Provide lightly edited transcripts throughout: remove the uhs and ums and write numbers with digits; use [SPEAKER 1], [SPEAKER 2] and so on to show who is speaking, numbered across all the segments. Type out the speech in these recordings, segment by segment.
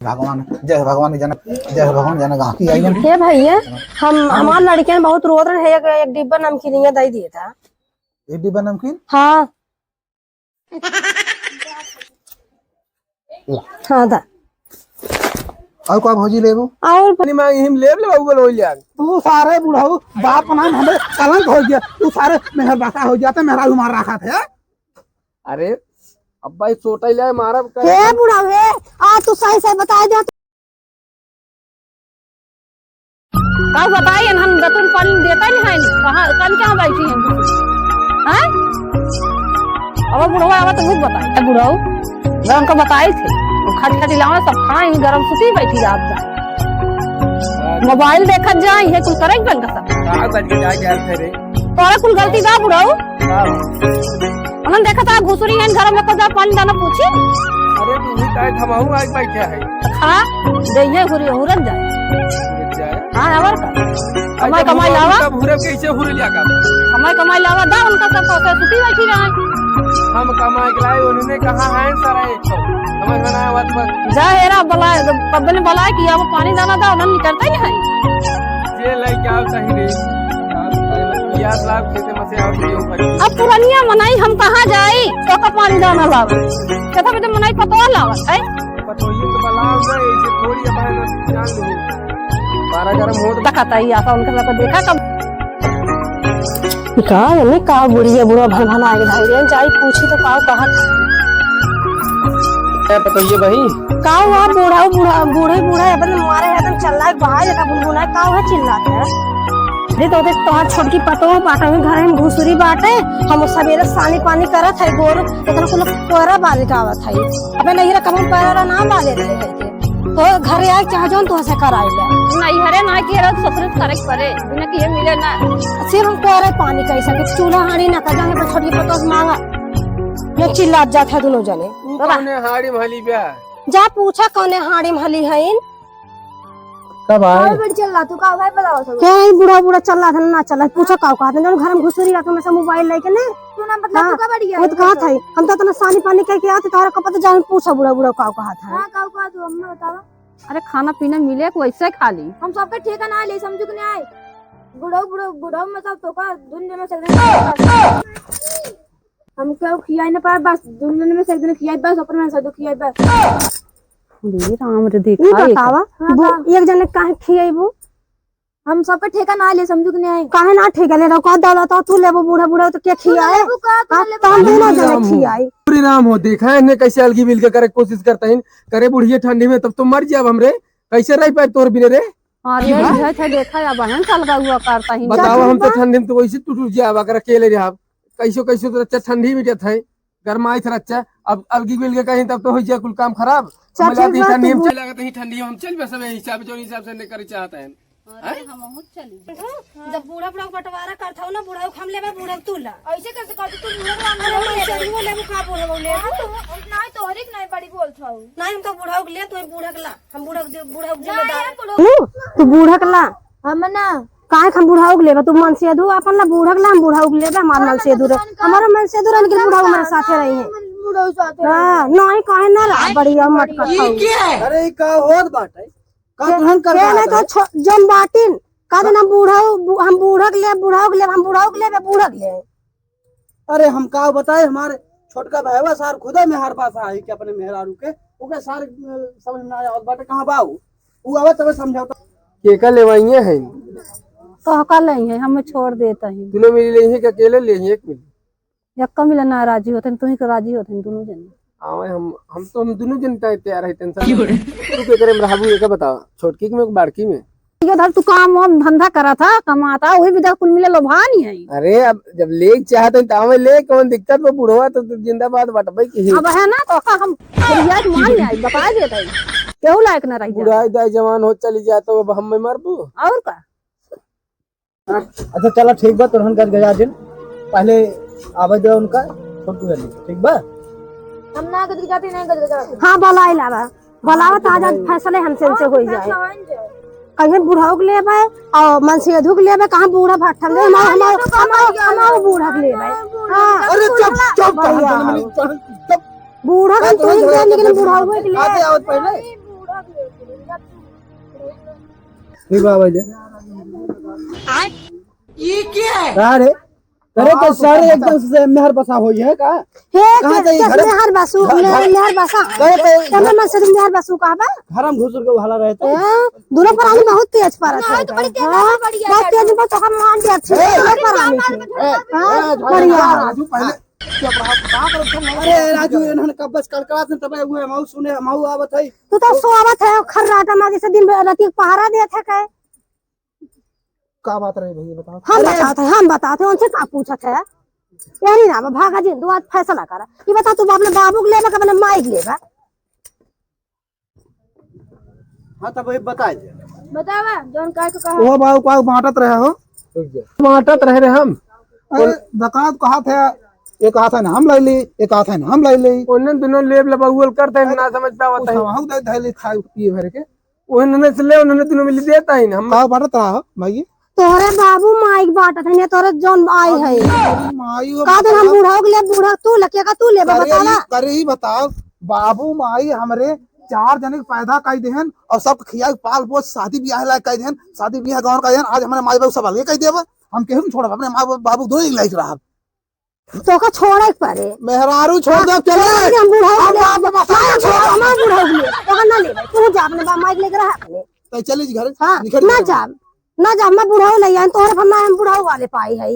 [SPEAKER 1] भगवान जय भगवान जनक जय भगवान जनक आखी आई
[SPEAKER 2] हे भैया हम हमार लड़कियन बहुत रोत रहे है। एक डिब्बा नमकीन दे दिए था।
[SPEAKER 1] एक डिब्बा नमकीन।
[SPEAKER 2] हाँ हाँ था
[SPEAKER 1] और का भौजी लेबो
[SPEAKER 2] और
[SPEAKER 3] पानी मांग हिम ले बाबू बोल यार
[SPEAKER 1] तू सारे बुढ़ाऊ बाप नाम हमें कलंक हो गया। तू सारे मेहर बाका हो जाता मेरा मार रखा था।
[SPEAKER 3] अरे अब भाई छोटा ही ले मारा
[SPEAKER 2] हे बुढ़ा वे आ तू सही से बता दे का बताइए हम दतुन पानी देता ही नहीं है। कहां कल क्या बैठी हैं हैं अब बुढ़वा आवा तो कुछ बताए बुढ़ाऊ मैं उनको बताए थे खट खट लाओ सब खाए गरम सुती बैठी रात जा मोबाइल देखत जाए है कुल करे बन का सब
[SPEAKER 3] का बन के जा यार करे
[SPEAKER 2] तोरा कुल गलती बा बुढ़ाऊ हमन देखा था घुसरी है घर में कदा पानी दाना पूछी।
[SPEAKER 3] अरे तू ही काय थमाऊ आज भाई क्या है
[SPEAKER 2] खा देइए हुरी हुरन जाए हां और का कमाई लावा
[SPEAKER 3] तब हुरे कैसे हुरे लिया का
[SPEAKER 2] कमाई लावा दा उनका सब पैसे सुती बैठी रहे
[SPEAKER 3] हम कमाई के लाए उन्होंने कहा है सारा एक समझ में ना बात पर
[SPEAKER 2] जा हेरा बला पब्बे ने बला कि अब पानी दाना दा उन्हें निकलता ही है
[SPEAKER 3] जे लाई क्या सही रे यार लाभ खेते में से आओ
[SPEAKER 2] अब पुरानिया मनाई हम कहां जाई तो का पानी दाना लावे कथा में मनाई पतो लावत है
[SPEAKER 3] पतो ये तो बलाव गए ऐसे थोड़ी अब जान लो 12 गरम हो
[SPEAKER 2] तकता ही आता उनके सब देखा कब का बुढ़िया बुढ़ा भन आगे धाई जाई पूछी तो का कहा
[SPEAKER 3] पतो ये भाई
[SPEAKER 2] का हुआ बूढ़े अपन मारे एकदम चल रहा है बाहर जगह बुनबुना का हुआ चिल्लाते हैं अरे तो तोहार छोटकी पतो बाटा में घर में घुसरी बाटे हम सवेरे सानी पानी करत है गोर इतना कुल कोरा बाल का आवत है अबे नहीं रे कम पैरा ना बाले रहे है तो घर आए चाह जोन तो से कराई ले नहीं हरे ना की रे ससुर करे परे बिना के मिले ना सिर्फ हम कोरे पानी कैसा के चूल्हा हाड़ी ना का जाने पर छोटकी पतो मांगा ये चिल्ला जात है दोनों जने
[SPEAKER 3] कौने हाड़ी महली बे
[SPEAKER 2] जा पूछा कौने हाड़ी महली है
[SPEAKER 1] कब आए
[SPEAKER 2] बड़ चल रहा तू का भाई बताओ सब क्या बुढ़ा चल रहा था ना चल रहा पूछा का कहते हैं घर में घुसरी रखे में से मोबाइल लेके ने तू ना मतलब तू का बढ़ गया वो तो कहा था हम तो इतना सानी पानी करके आते तारा का पता जान पूछा बुढ़ा का कहा था हां का तू हमें बताओ अरे खाना पीना मिले को ऐसे खा ली हम सबके ठेका ना ले समझ के नहीं आए बुढ़ा मतलब तो का दुनिया में चल हम क्या खियाई ना पाए बस दुनिया में से एक दिन खियाई बस अपने में से दो खियाई बस रे राम रे देखा एक जने काहे खियाइबो हम सब पे ठेका ना ले समझू के नहीं आए काहे ना ठेका ले रहा दादा तो तू लेबो बूढ़ा तो क्या खियाए हम दोनों जने खियाई
[SPEAKER 3] परिणाम हो देखा है ने कैसे अलगी मिल के करे कोशिश करता है करे बुढ़िया ठंडी में तब तो मर जाब हमरे कैसे रह पाए तोर बिने रे
[SPEAKER 2] अरे यह था देखा या बहन साल का हुआ करता ही
[SPEAKER 3] बताओ हम तो ठंडी में तो वैसे टूट जाब अगर अकेले रह कैसे तो अच्छा ठंडी में है गरमाई था अच्छा अब अलगी मिल के कहीं तब तो हो जाए कुल काम खराब ठंडी में चला गया ठंडी हम चल बस हिसाब जो हिसाब से करे चाहता है
[SPEAKER 2] हम चली जब बूढ़ा बंटवारा करता हो ना बूढ़ा हम लेबे बूढ़ा तू ला ऐसे कैसे कर तू बूढ़ा हम लेबे का बोलबो ले नहीं तो हरिक नहीं बड़ी बोलथौ नहीं हम तो बूढ़ा के ले तू बूढ़ा के ला हम बूढ़ा जिम्मेदार तू बूढ़ा के ला हम ना काहे हम बूढ़ा के लेबे तू मन से दू अपन ला बूढ़ा के ला हम बूढ़ा के लेबे हमार मन से दूर हमारा मन से दूर लेकिन बूढ़ा हमारे साथे रही है बूढ़ा साथे हां नहीं काहे ना ला बढ़िया मत कर
[SPEAKER 1] अरे का होत बाटे का धन कर
[SPEAKER 2] नहीं तो जम बाटिन का ना बूढ़ा हम बूढ़ा के ले हम बूढ़ा के ले
[SPEAKER 1] अरे हम का बताए हमारे छोटका भाईवा सार खुदा में हर पास आई के अपने मेहरारू के ओके सारे समझ में आया बाटे कहां बाऊ उ आवे तब समझाओ
[SPEAKER 3] के का लेवाइए हैं
[SPEAKER 2] तो का ले है हम छोड़ देता है
[SPEAKER 3] तूने मिली ले है कि अकेले ले है एक मिली
[SPEAKER 2] यक्का मिला ना राजी होते तू ही का राजी होते दोनों जन
[SPEAKER 3] आवे हम दोनों जन तैयार है टेंशन तू के करे रहबू ये का बता छोटकी में बाड़की में
[SPEAKER 2] ये धर तू काम धंधा करा था कमाता वही भी कुल मिले लोभानी है
[SPEAKER 3] अरे अब जब ले चाहते तो हमें ले कौन दिक्कत में बुढ़वा तो जिंदाबाद बट भाई की
[SPEAKER 2] अब है ना तो हम याद मान ले आई बता देता है केहू लायक ना रही
[SPEAKER 3] बुढ़ाई दाई जवान हो चली जाए तो अब हम में मरबू
[SPEAKER 2] और का
[SPEAKER 1] अच्छा चलो ठीक बा तुरंत कर गया दिन पहले आवे दे उनका छोटू है ठीक बा
[SPEAKER 2] हम ना गद जाते नहीं गद जाते हां बलाई लावा बलावा ताजा फैसले हमसे हो जाए कहीं बूढ़ा के लेबे और मन से अधुक लेबे कहां बूढ़ा भट्ठा ले हमारा बूढ़ा के लेबे हां
[SPEAKER 1] अरे चुप
[SPEAKER 2] बूढ़ा का तो लेकिन बूढ़ा हुए के ले
[SPEAKER 1] आवत पहले ठीक बा भाई ये क्या है अरे अरे तो सारे एकदम से मेहर बसा हुई है का
[SPEAKER 2] हे कैसे मेहर बसू मेहर बसा तने मन से मेहर बसू का बा
[SPEAKER 1] घर में घुस के हला रहते
[SPEAKER 2] दोनों प्राणी बहुत तेज परत है तो बड़ी तेज बहुत तेज बहुत तो हम मान के अच्छे दोनों प्राणी हां बढ़िया
[SPEAKER 1] राजू पहले अरे राजू इन्होंने कब बस कड़कड़ात तब हुए माऊ सुने माऊ आवत है
[SPEAKER 2] तू तो सोवत है खर्राटा मागे से दिन रात पहरा देत है के
[SPEAKER 1] का बात रही भैया बताओ
[SPEAKER 2] हम बताते उनसे का पूछत है यानी ना भागा जी दो आज फैसला करा ये बता तू अपने बाबू के लेबा अपने माई के लेबा
[SPEAKER 1] हां तब बताए दे
[SPEAKER 2] बतावा जोन काय को कहा
[SPEAKER 1] वो बाबू का बांटत रहे हो
[SPEAKER 3] बांटत रहे हम
[SPEAKER 1] अरे दकात कहा था एक हाथ है ना हम ले ली एक हाथ है ना हम ले ली
[SPEAKER 3] ओनन दोनों लेब लबाउल करते हैं ना समझ पावत है
[SPEAKER 1] हम दे धैली खाए पिए भर के
[SPEAKER 3] ओनन से ले ओनन तीनों मिल देता है हम
[SPEAKER 1] का बांटत रहा भाई
[SPEAKER 2] तोरे बाबू माई बाटत है ने तोरे जोन आई है
[SPEAKER 1] माई
[SPEAKER 2] का दिन हम बूढ़ा हो गए बूढ़ा तू लके का तू लेबा बतावा
[SPEAKER 1] करे ही बताओ बाबू माई हमरे 4 जने के पैदा कर देहन और सब खिया पाल पोस शादी ब्याह ला कर देहन शादी ब्याह गांव का देहन आज हमारे माई बाबू सब अलग कर देबा हम केहू छोड़ अपने मां बाबू दो ही लाइक रहा
[SPEAKER 2] तो का छोड़े पड़े
[SPEAKER 1] मेहरारू छोड़ दो चले
[SPEAKER 2] हम बूढ़ा हो गए हम बूढ़ा हो गए तो ना ले तू जा अपने बाप माई लेके रहा अपने
[SPEAKER 1] तो चले जी घर
[SPEAKER 2] हां ना जा मैं बूढ़ा नहीं है तोरे हम बूढ़ा वाले पाई है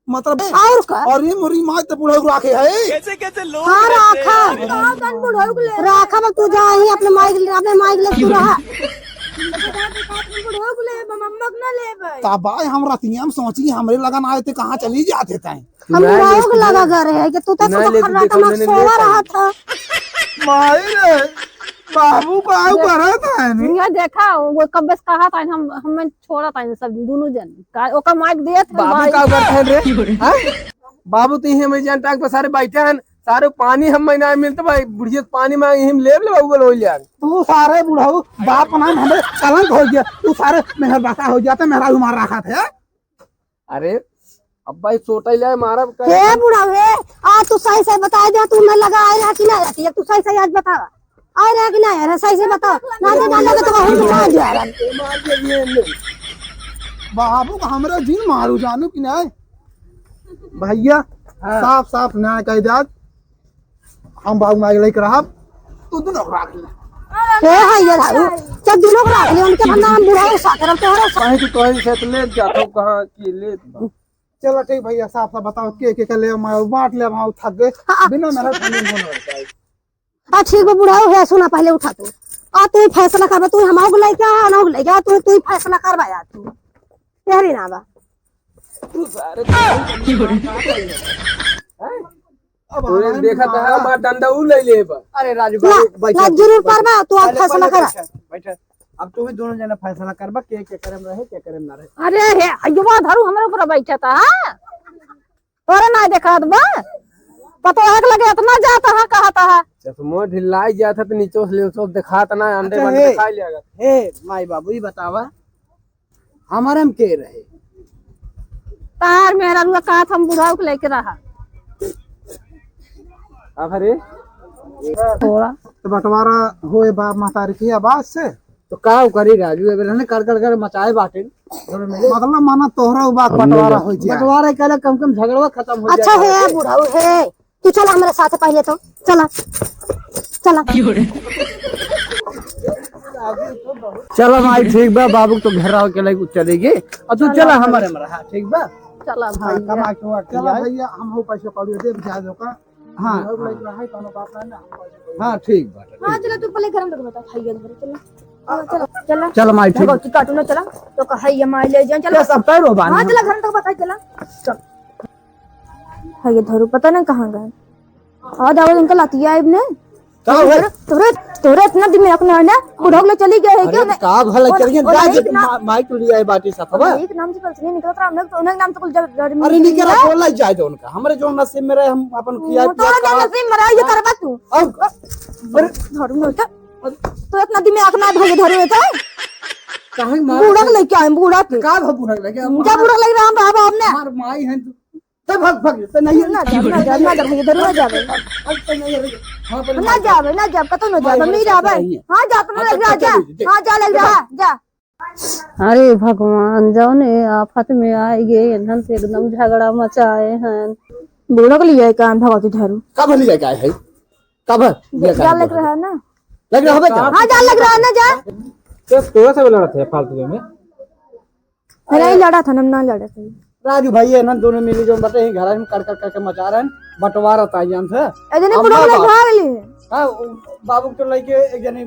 [SPEAKER 1] मतलब
[SPEAKER 2] और का
[SPEAKER 1] और ये मोरी मां तो बूढ़ा राखे है
[SPEAKER 4] कैसे लोग
[SPEAKER 2] हां राखा बूढ़ा ले राखा तू जा ही अपने माई ले तू रहा
[SPEAKER 1] तबाय हम रतिया में सोची हमरे लगन आए थे कहां चली जाते थे
[SPEAKER 2] हम बुढ़ाओ के लगा कर रहे हैं कि तू तो खर्राटा में सोवा रहा था
[SPEAKER 1] माई रे बाबू का आउ करा था ने
[SPEAKER 5] ये देखा वो कब बस कहा था हम छोड़ा था सब दोनों जन का ओका माइक दिए थे
[SPEAKER 3] बाबू का करते हैं रे हां बाबू तो ही में जान टांग पे सारे बैठे हैं सारे पानी हम महीना मिलते भाई बुढ़िया पानी में हम ले बाबू हो यार
[SPEAKER 1] तू सारे बुढ़ाऊ बाप नाम हमें कलंक हो गया तू सारे मेहर बसा हो जाता मेहरा मार रखा था
[SPEAKER 3] अरे अब भाई सोटा ले मारा
[SPEAKER 2] हे बुढ़ा हे आ तू सही से बता दे तू न लगा आए रहा कि ना रहती तू सही से आज बता आए रहा कि ना यार सही से बता ना दे डाल लगे तो हम ना जा रहा
[SPEAKER 3] मार के लिए
[SPEAKER 1] बाबू का हमरा जिन मारू जानू कि ना भैया साफ साफ न्याय कह दे हम बाबू माई लेकर रहा तू दोनों राख ले
[SPEAKER 2] हे हां ये धारू जब दोनों को राख ले उनके भंडार हम बुढ़ा सा करब तोहरे
[SPEAKER 3] कहीं तो से ले जातो कहां की ले
[SPEAKER 1] चलो ठीक भैया साफ साफ बताओ के ले मैं बांट ले हम थक गए बिना मेहनत नहीं होने चाहिए
[SPEAKER 2] आ ठीक है बुढ़ा है सुना पहले उठा तू आ तू फैसला कर तू हमारे को लेके आ ना लेके तू फैसला करवा यार तू तेरी ना बा
[SPEAKER 3] तू सारे अब देखा था हमारा डंडा उ ले ले
[SPEAKER 1] अरे राजू
[SPEAKER 2] ना जरूर करवा तू आज फैसला कर
[SPEAKER 1] बैठ अब तू भी दोनों जना फैसला करबा के करम रहे के करम ना रहे
[SPEAKER 5] अरे हे अयुवा धरू हमरे ऊपर बैठा था तोरे ना देखा बा पता है लगे इतना जाता है कहता है
[SPEAKER 3] चश्मो ढिलाई गया था तो नीचे से ले सब दिखाता ना अंडे बंद दिखाई लेगा
[SPEAKER 1] हे माई बाबू ही बतावा हमारे में के रहे
[SPEAKER 5] तार मेरा रुआ कहा था हम बुढ़ाऊ को लेके रहा
[SPEAKER 3] अब अरे
[SPEAKER 5] थोड़ा
[SPEAKER 1] तो बंटवारा होए बाप मातारी की आवाज से तो का करी राजू एबे ने कर मचाए बाटे मतलब माना तोहरा बात बंटवारा हो जाए बंटवारा कहले कम झगड़वा खत्म हो
[SPEAKER 2] अच्छा है बुढ़ाऊ है तू चला हमारे साथ पहले तो चला चला
[SPEAKER 1] चलो माई ठीक बा बाबू तो घर के लिए चलेगी और तू चला हमारे में रहा ठीक बा
[SPEAKER 5] चला भाई
[SPEAKER 1] कमा के चला भैया हम हो पैसा कौड़ी दे जा दो का हां हां ठीक बा
[SPEAKER 2] हां चला तू पहले गरम रख बता खाइए चला चला चला
[SPEAKER 1] चल माई ठीक
[SPEAKER 2] तू काटू ना चला तो कहा ये मार ले जा चला
[SPEAKER 1] सब पैरो बानी
[SPEAKER 2] हां चला घर तक बता चला चल हां ये धरू पता नहीं कहां गए आ दावल इनका लाती है इब्ने
[SPEAKER 1] का है
[SPEAKER 2] तोरे इतना दिमाग में है ना बुढ़ो ले चली गए है क्यों
[SPEAKER 1] का भला चलिए जा माई टूट जाए बाटी साथवा
[SPEAKER 2] एक नाम से कल निकल रहा हमने तो नाम से कुल जब
[SPEAKER 1] अरे नहीं करा बोला जाए दो उनका हमरे जो नसीब में रहे हम अपन किया
[SPEAKER 2] तो नसीब मरा ये करबा तू अरे धरू न तो इतना दिमाग में भाई धरू है तो
[SPEAKER 1] काहे मार
[SPEAKER 2] बूढ़ा लेके आए बूढ़ा के
[SPEAKER 1] का बूढ़ा लगे
[SPEAKER 2] क्या बूढ़ा लग रहा बाबा हमने
[SPEAKER 1] हमार माई है तो भाग भाग तो नहीं
[SPEAKER 2] ना जा भैया धरू जावे
[SPEAKER 3] हाँ पहले
[SPEAKER 2] ना जावे ना जाब कतो ना जाब नहीं जावे हां जा तुम लग जा जा हां जा लग जा जा। अरे भगवान जाओ ने आफत में आए गे इन्हन से एकदम झगड़ा मचाए हैं। बूढ़ा को लिए काम भगवती धरू
[SPEAKER 1] कब ले जाके आए है कब
[SPEAKER 2] जा लग रहा है ना
[SPEAKER 1] लग रहा है क्या
[SPEAKER 2] हां जा लग रहा है ना जा।
[SPEAKER 3] तो तोरा से लड़ा थे फालतू में
[SPEAKER 2] नहीं लड़ा था ना लड़ा था
[SPEAKER 1] राजू भाई है ना दोनों मिली जो बटे ही घर में कर के मचा रहे हैं बंटवारा ताई से
[SPEAKER 2] एजने बुढ़ा वाला भाग ली
[SPEAKER 1] हां बाबू तो लेके एक जनी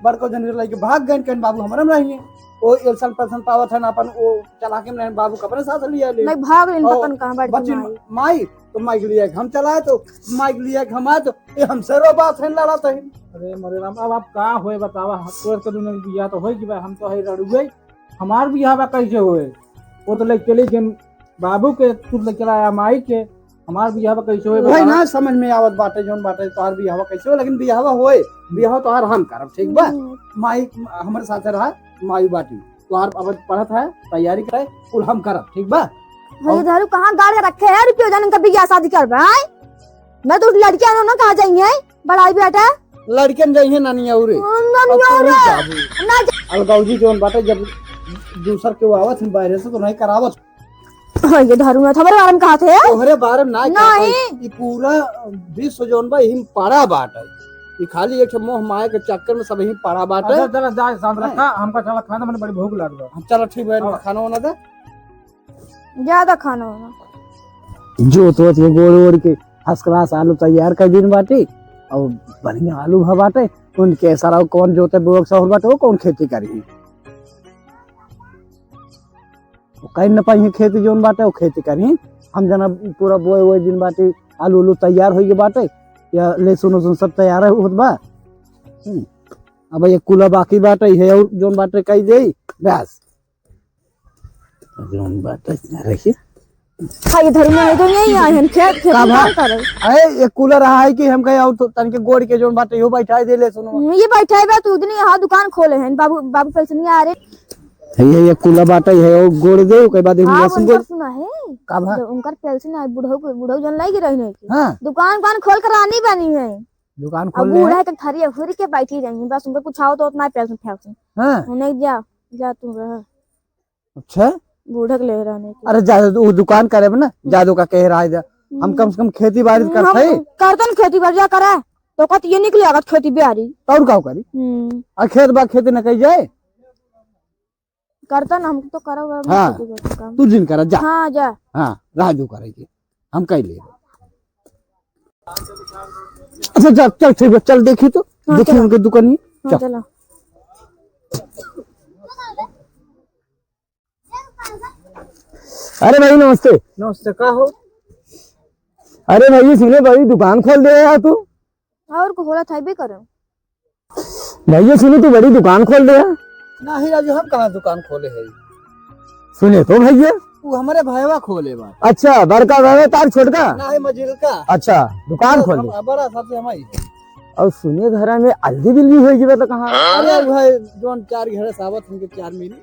[SPEAKER 1] बड़को जनी लेके भाग गए कन बाबू हमरा में रहिए ओ एलसन परसन पावत है ना अपन वो चला के में बाबू कपड़े साथ लिया ले
[SPEAKER 2] नहीं भाग ली पतन कहां बैठ
[SPEAKER 1] बच्ची माई तो माइक लिया हम चलाए तो माइक लिया हम आए तो ये हमसे रो बात है लड़ा तो
[SPEAKER 4] अरे मरे राम अब आप का होए बतावा तोर के दुनिया बियाह तो होई कि हम तो है रड़ुए हमार बियाह बा कैसे होए वो तो ले चले जन बाबू के तू ले चलाया माई के हमार बियाह बा कैसे होए
[SPEAKER 1] वही ना समझ में आवत बाटे जोन बाटे तोहार बियाह कैसे हो लेकिन बियाह होए बियाह तोहार हम करब ठीक बा माई हमारे साथ रहा माई बाटी तोहार अब पढ़त है तैयारी करे कुल हम करब ठीक बा
[SPEAKER 2] भाई दारू कहां गाड़ रखे है रुपया जाने का बियाह शादी कर भाई मैं तो लड़कियां ना कहां जाएंगे बड़ाई बेटा
[SPEAKER 1] लड़कन जाइए नानी औरे
[SPEAKER 2] ना
[SPEAKER 1] अलगौजी जोन बाटे जब दूसर के आवत हम बाहर से तो नहीं करावत
[SPEAKER 2] ये दारू में थमरे बारे में कहा थे
[SPEAKER 1] तोहरे बारे में नहीं
[SPEAKER 2] नहीं
[SPEAKER 1] ई पूरा विश्व जोन बा हिम पड़ा बाटे ई खाली एक मोह माया के चक्कर में सब ही पड़ा बाटे
[SPEAKER 4] अच्छा चला जा शांत रखा हमका चला खाना मैंने बड़ी भूख लग गई
[SPEAKER 1] चलो ठीक है खाना वाना दे
[SPEAKER 2] ज्यादा खाना होना
[SPEAKER 6] जो तो ये गोड़ ओड़ के फर्स्ट क्लास आलू तैयार कर दिन बाटे और बढ़िया आलू भा बाटे उनके सारा कौन जोते बोक सहर बाटे वो कौन खेती करी वो कहीं न पाई खेती जोन बाटे वो खेती करी हम जना पूरा बोए हुए दिन बाटे आलू उलू तैयार हो गए बाटे या लहसुन उसुन सब तैयार है होत बा अब ये कुला बाकी बाटे है और जोन बाटे कही दे बस जोन बाटे रखिए
[SPEAKER 2] खाई धरू में तो नहीं आए हैं खेत काम करे
[SPEAKER 6] अरे ये कूलर रहा है कि हम कहीं और तन के गोड़ के जोन बाटे यो बैठा दे ले सुनो
[SPEAKER 2] ये बैठा है तू दिन यहाँ दुकान खोले हैं बाबू बाबू पैसे नहीं आ रहे
[SPEAKER 6] ये कूलर बाटे है और गोड़ दे के बाद
[SPEAKER 2] हाँ
[SPEAKER 6] लहसुन
[SPEAKER 2] उनका
[SPEAKER 6] को
[SPEAKER 2] सुना है
[SPEAKER 6] का भा
[SPEAKER 2] उनका पैसे ना बुढ़ऊ जन लागी रहने की
[SPEAKER 6] हां
[SPEAKER 2] दुकान खोल कर आनी बनी है
[SPEAKER 6] दुकान
[SPEAKER 2] अब
[SPEAKER 6] खोल ले
[SPEAKER 2] बूढ़ा के थरिया हुरी के बैठी रही बस उनको कुछ आओ तो उतना पैसे फेंक
[SPEAKER 6] हां
[SPEAKER 2] नहीं जा जा तू रह
[SPEAKER 6] अच्छा
[SPEAKER 2] बूढ़ा के ले रहने की
[SPEAKER 6] अरे जादू वो दुकान करे ना जादू का कह रहा है हम कम से कम खेती बाड़ी करते हैं
[SPEAKER 2] करतन खेती बढ़िया करे तो कत ये निकली अगर खेती बिहारी
[SPEAKER 6] और का करी आ खेत बा खेती न कही जाए
[SPEAKER 2] करतन हम तो करो
[SPEAKER 6] हाँ।
[SPEAKER 2] काम
[SPEAKER 6] तू जिन कर जा
[SPEAKER 2] हाँ जा
[SPEAKER 6] हाँ राजू करेगी हम कह ले अच्छा चल चल ठीक है चल देखी तो
[SPEAKER 2] हाँ,
[SPEAKER 6] देखी
[SPEAKER 2] चलो।
[SPEAKER 6] उनकी दुकान में
[SPEAKER 2] हाँ
[SPEAKER 6] चल
[SPEAKER 2] चलो
[SPEAKER 6] अरे भाई नमस्ते
[SPEAKER 1] नमस्ते का हो
[SPEAKER 6] अरे भाई सुने भाई दुकान खोल दे यार तू
[SPEAKER 2] और को होला था भी करो
[SPEAKER 6] भैया सुने तू बड़ी दुकान खोल दे यार
[SPEAKER 1] नहीं राजू हम कहाँ दुकान खोले है
[SPEAKER 6] सुने तो भैया
[SPEAKER 1] वो हमारे भाईवा खोले बा
[SPEAKER 6] अच्छा बड़का भाई तार छोटका
[SPEAKER 1] नहीं मजिल का
[SPEAKER 6] अच्छा दुकान खोल दे
[SPEAKER 1] बड़ा सबसे हमारी
[SPEAKER 6] और सुने घर में हल्दी बिल्ली होगी तो कहाँ
[SPEAKER 1] अरे भाई जोन चार घर सावत उनके चार मिली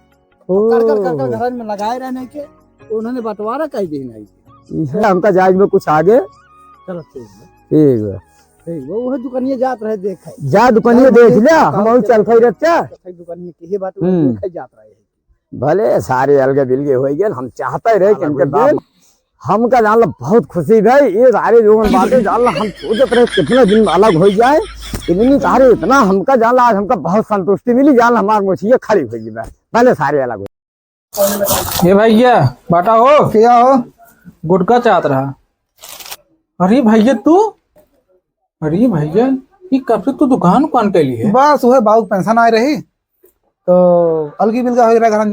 [SPEAKER 1] कर घर में लगाए रहने के उन्होंने बंटवारा कही दी नहीं
[SPEAKER 6] हमका जहाज में कुछ आगे
[SPEAKER 1] चलो ठीक है
[SPEAKER 6] ठीक है
[SPEAKER 1] ठीक वो दुकानिया जात रहे देख
[SPEAKER 6] जा दुकानिया देख लिया हम चल खई रच्चा
[SPEAKER 1] दुकानिया की बात
[SPEAKER 6] हम्म।
[SPEAKER 1] देख जात रहे
[SPEAKER 6] भले सारे अलगे बिलगे हो गए हम चाहते रहे कि इनके दाम हमका जानला बहुत खुशी भाई ये सारे जो बातें जानला हम सोचत रहे कितने दिन अलग हो जाए इतनी सारे इतना हमका जानला आज हमका बहुत संतुष्टि मिली जानला हमारी मुछिया खड़ी हो गई पहले सारे अलग हो
[SPEAKER 4] ये भैया बाटा हो
[SPEAKER 1] क्या हो
[SPEAKER 4] गुटका चाहत रहा अरे भैया तू अरे भैया ये कब से तू दुकान कौन के लिए
[SPEAKER 1] बस वह बाबू पेंशन आए रही तो अलगी बिलगा हो रहा घर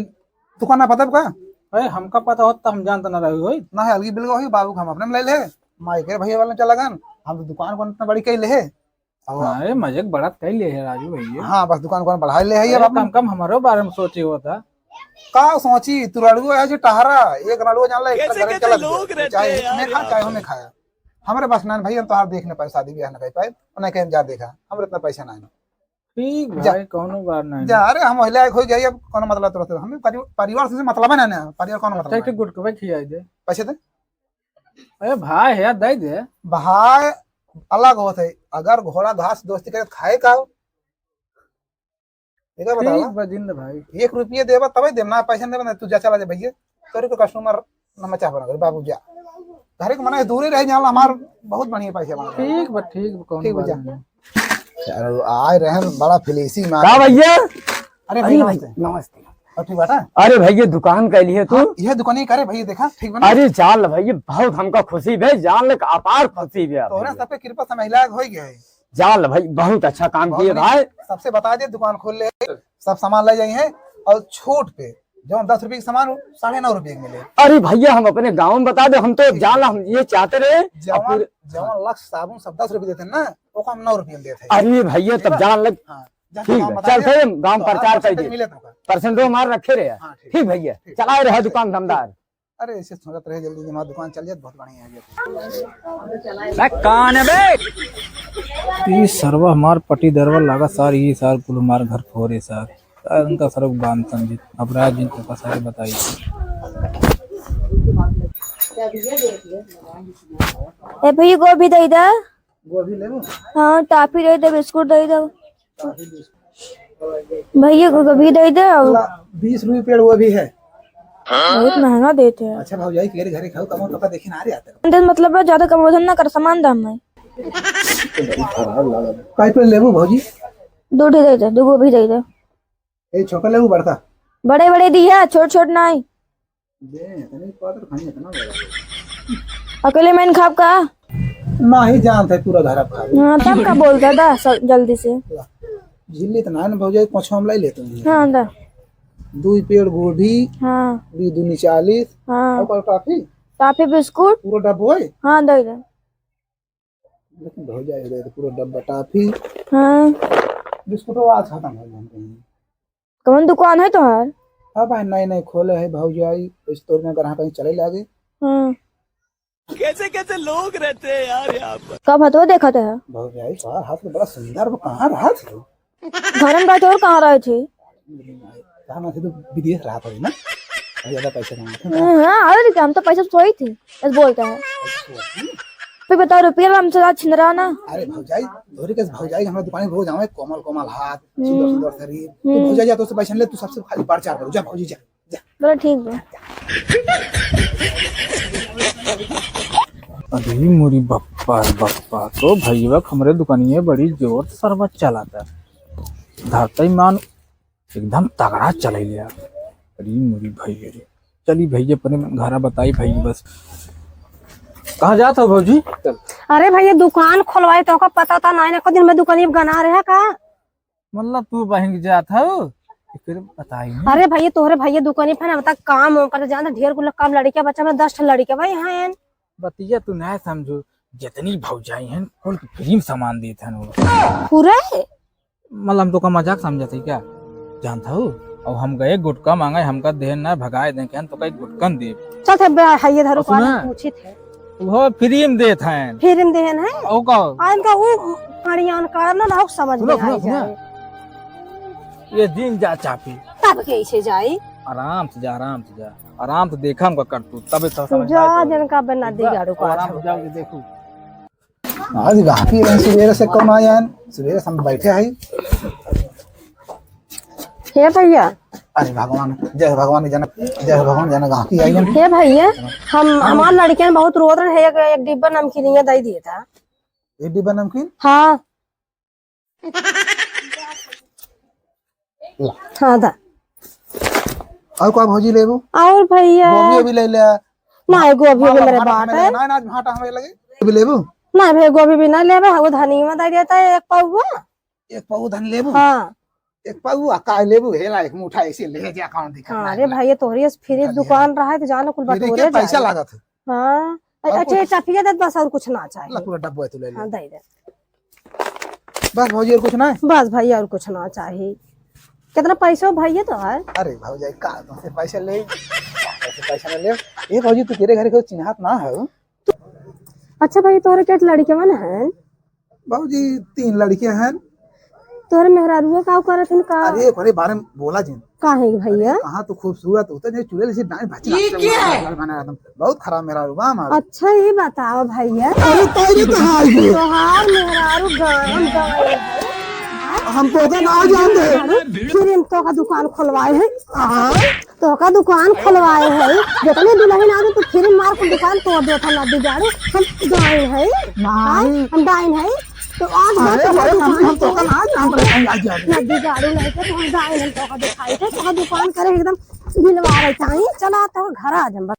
[SPEAKER 1] दुकान ना पता का
[SPEAKER 4] अरे हमका पता होता हम जानता ना रहे हो
[SPEAKER 1] ना है अलगी बिलगा हुई बाबू हम अपने में ले ले माई के भैया वाले चला गन हम तो दुकान को इतना बड़ी कई ले है
[SPEAKER 4] अरे मजे बड़ा कह लिए है राजू भैया
[SPEAKER 1] हाँ बस दुकान को बढ़ाई ले है
[SPEAKER 4] कम कम हमारे बारे में सोचे होता
[SPEAKER 1] का सोची तू लड़ुआ है जो टहरा एक लड़ुआ जान ले एक चला चाहे मैं खा चाहे हमें खाया हमारे पास ना भाई हम तो हार देख नहीं पाए शादी ब्याह ना कर पाए उन्हें कहीं जा देखा हमारे इतना पैसा ना
[SPEAKER 4] ठीक भाई कौनो बात नहीं
[SPEAKER 1] जा अरे हम महिला हो गई अब कौन मतलब तुरंत हमें परिवार से मतलब है ना परिवार कौन मतलब
[SPEAKER 4] ठीक गुटका खिलाई दे
[SPEAKER 1] पैसे दे
[SPEAKER 4] अरे भाई है दे दे
[SPEAKER 1] भाई अलग होत है। अगर घोड़ा घास दोस्ती करे खाए का हो? एक बता
[SPEAKER 4] ठीक बा जिंद भाई।
[SPEAKER 1] 1 रुपये देबा तबे देम ना, पैसा देबा ना तू जा चला जा भैया, तोरे को कस्टमर न मचा बना बाबू जा घरे के मने दूर ही रह जाला, हमार बहुत बढ़िया पैसा बना।
[SPEAKER 4] ठीक बा कौन
[SPEAKER 1] ठीक बा
[SPEAKER 4] बात
[SPEAKER 1] जा।
[SPEAKER 4] नहीं।
[SPEAKER 1] चलो आए रहे बड़ा फिलेसी मार।
[SPEAKER 6] का भैया?
[SPEAKER 1] अरे भाई नमस्ते।
[SPEAKER 6] नमस्ते।
[SPEAKER 1] और ठीक बाटा?
[SPEAKER 6] अरे भैया दुकान कैली है तू?
[SPEAKER 1] यह दुकानी करे भैया, देखा ठीक बना।
[SPEAKER 6] अरे जान भैया बहुत हमका खुशी भाई, जान ले अपार खुशी भी
[SPEAKER 1] तोहरा सब पे कृपा से महिला हो गया है।
[SPEAKER 6] जान भाई बहुत अच्छा काम किए भाई।
[SPEAKER 1] सबसे बता दे दुकान खोल ले, सब सामान ले जाइए और छूट पे जो 10 रुपए के सामान 9.5 रुपए मिले।
[SPEAKER 6] अरे भैया हम अपने गाँव में बता दे, हम तो जान हम ये चाहते रहे।
[SPEAKER 1] जवन लक्ष्य साबुन सब 10 रुपए देते ना, वो हम 9 रुपए में देते हैं।
[SPEAKER 6] अरे भैया तब जान लग ठीक है, चल थे गाँव प्रचार कर दे, परसेंट मार रखे रहे। ठीक भैया चलाए रहे दुकान धंधार।
[SPEAKER 1] अरे ऐसे सोचत रहे जल्दी हमारी दुकान चल जाए, बहुत बढ़िया है।
[SPEAKER 6] कौन है बे?
[SPEAKER 4] ये सरवा हमार पटी दरवा लगा सार, ये सार पुल हमार घर फोरे सार उनका सरव बांध समझे अपराध जिन का सारे बताइए।
[SPEAKER 2] ए भैया गोभी दे दे।
[SPEAKER 1] गोभी ले लो।
[SPEAKER 2] हाँ टॉफी दे दे, बिस्कुट दे दे भैया, गोभी दे दे।
[SPEAKER 1] 20 रुपए पेड़ वो भी है।
[SPEAKER 2] बहुत महंगा देते हैं।
[SPEAKER 1] अच्छा भाई के घरे खाओ कमो तो देखी ना रही आता
[SPEAKER 2] अंदर मतलब है ज्यादा कम वजन ना कर, सामान दाम में
[SPEAKER 1] काई पे लेबू भौजी?
[SPEAKER 2] 2 दे दे, 2 गोभी दे दे।
[SPEAKER 1] ए छोटा लेबू बड़का?
[SPEAKER 2] बड़े बड़े दी है, छोट छोट नहीं। अकेले मैंने खाब का
[SPEAKER 1] ना ही जानते पूरा घर अब खा।
[SPEAKER 2] हाँ तब का बोलता था जल्दी से।
[SPEAKER 1] झिल्ली तो ना भौजी, कुछ हम ले लेते हैं।
[SPEAKER 2] हाँ अंदर
[SPEAKER 1] 2 पेड़ गोभी,
[SPEAKER 2] हाँ
[SPEAKER 1] 2 दूनी 40।
[SPEAKER 2] हाँ
[SPEAKER 1] और टॉफी
[SPEAKER 2] टॉफी बिस्कुट
[SPEAKER 1] पूरा डब्बा है।
[SPEAKER 2] हाँ दे दे।
[SPEAKER 1] लेकिन हो जाएगा पूरा डब्बा टॉफी
[SPEAKER 2] हाँ
[SPEAKER 1] बिस्कुट आज खत्म हो जाएंगे।
[SPEAKER 2] कौन दुकान है तुम्हार?
[SPEAKER 1] अब भाई नए नए खोले है भौजाई, स्टोर में ग्राहक कहीं चले लागे।
[SPEAKER 2] हाँ
[SPEAKER 6] कैसे कैसे लोग रहते हैं यार यहाँ पर।
[SPEAKER 2] कब हतो देखा था
[SPEAKER 1] भौजाई बाहर हाथ में बड़ा सुंदर, वो कहाँ रहा थे?
[SPEAKER 2] घर में बैठे और कहाँ रहे थे?
[SPEAKER 1] कहाँ थे तो विदेश रहा था ना, ज्यादा पैसे कमाते।
[SPEAKER 2] हाँ अरे हम तो पैसा सोई थी बस बोलता है। फिर बताओ रुपया हमसे आज छिन रहा ना।
[SPEAKER 1] अरे भौजाई धोरी के भौजाई हमारे दुकान में रोज आवे, कोमल कोमल हाथ, सुंदर सुंदर शरीर। तू भौजाई जा तो से पैसा ले, तू सबसे खाली प्रचार करो। जा भौजी जा जा।
[SPEAKER 2] बोला ठीक है।
[SPEAKER 4] अरे मोरी बप्पा तो भैया हमारे दुकानिए बड़ी जोर सरबत चलाता धरता मान एकदम तगड़ा चले लिया। अरे मोरी भैया रे चली भैया अपने घर बताई भैया बस कहाँ जाता हो भौजी?
[SPEAKER 2] अरे भैया दुकान खोलवाई तो का पता था ना, को दिन में दुकान गना रहे का
[SPEAKER 4] मतलब तू बहन जाता हो फिर बताई नहीं।
[SPEAKER 2] अरे भैया तोहरे भैया दुकानी पे ना बता काम हो कर जाना, ढेर गुला काम लड़कियां बच्चा में 10 लड़कियां भाई यहाँ
[SPEAKER 4] बतिया तू ना समझो, जितनी भौजाई हैं कुल फ्री में सामान देते हैं
[SPEAKER 2] पूरे।
[SPEAKER 4] मतलब हम तो का मजाक समझते क्या जानता हो। और हम गए गुटका मांगे, हमका देह ना भगाए दें तो कहीं गुटकन दे
[SPEAKER 2] चल थे भैया धरो
[SPEAKER 4] सुना?
[SPEAKER 2] पूछी थे
[SPEAKER 4] वो फ्री में देते हैं।
[SPEAKER 2] फिर इन देहन है
[SPEAKER 4] ओ का
[SPEAKER 2] इनका वो हरियाण का ना समझ में
[SPEAKER 4] सुनो
[SPEAKER 2] आई जाए
[SPEAKER 4] ये दिन जा चापी
[SPEAKER 2] तब कैसे जाई।
[SPEAKER 4] आराम से जा आराम से देखा हमका कर तू तब तो समझ
[SPEAKER 2] जा दिन का बना दी गाड़ू का
[SPEAKER 4] आराम से जाओ देखो।
[SPEAKER 1] आज गाहकी रहे सवेरे से कौन आया है? सवेरे से हम बैठे हैं।
[SPEAKER 2] हे भैया
[SPEAKER 1] अरे भगवान जय भगवान जनक, जय भगवान जनक गाहकी आई है।
[SPEAKER 2] हे भैया हम हमार लड़कियां बहुत रोत रहे है, एक डिब्बा नमकीन दे दिया था।
[SPEAKER 1] एक डिब्बा नमकीन?
[SPEAKER 2] हाँ हाँ दा
[SPEAKER 1] और क्या भौजी लेबो?
[SPEAKER 2] और भैया
[SPEAKER 1] गोभी भी ले ले
[SPEAKER 2] ना, गोभी भी मेरे बाट है
[SPEAKER 1] ना आज भाटा हमें लगे गोभी लेबो
[SPEAKER 2] ना भैया, गोभी भी ना लेबे वो धनी में दे देता है 1 पाउआ।
[SPEAKER 1] 1 पाऊ धन लेबो?
[SPEAKER 2] हाँ
[SPEAKER 1] 1 पाऊ काय लेबो? हेला 1 मुठा ऐसे ले जा अकाउंट दिखा।
[SPEAKER 2] हाँ अरे भैया तोहरी फ्री दुकान रहा है तो जाना कुल बटोरे
[SPEAKER 1] पैसा लागत है।
[SPEAKER 2] हाँ अच्छा चापिया दे बस, और कुछ ना चाहिए।
[SPEAKER 1] पूरा डब्बा तू ले ले।
[SPEAKER 2] हाँ दे दे
[SPEAKER 1] बस भौजी और कुछ ना है?
[SPEAKER 2] बस भैया और कुछ ना चाहिए। कितना पैसा हो भैया तो है?
[SPEAKER 1] अरे भौजाई का तुमसे पैसा ले, पैसा ना ले। ये भौजी तू तेरे घर के चिन्हात ना है?
[SPEAKER 2] अच्छा भैया तोहरे क्या लड़कियां मन है?
[SPEAKER 1] भौजी 3 लड़कियां हैं।
[SPEAKER 2] तोरे मेहरारू का करत हन का
[SPEAKER 1] अरे ओकरे बारे में बोला जिन
[SPEAKER 2] काहे भैया
[SPEAKER 1] कहाँ तो खूबसूरत होता है चूल्हे से डांस भाजी एकदम बहुत खराब मेरा रुबा हमारा।
[SPEAKER 2] अच्छा ये बताओ भैया
[SPEAKER 1] अरे तेरी कहाँ आई है?
[SPEAKER 2] तोहार मेहरारू गाय
[SPEAKER 1] हम तो ना जानते
[SPEAKER 2] फिर इन तो का दुकान खुलवाए है तो का दुकान खुलवाए है जितने दुल्हन आ तो फिर मार के दुकान तोड़ देता ना बिगाड़े हम डाइन है हम डाइन है तो आज
[SPEAKER 1] हम तो ना जानते कहीं आ जाए
[SPEAKER 2] ना बिगाड़ू नहीं तो हम डाइन हम तो का दिखाई थे तो का दुकान करे एकदम दिलवा रहे चाहिए चला तो घर आ जा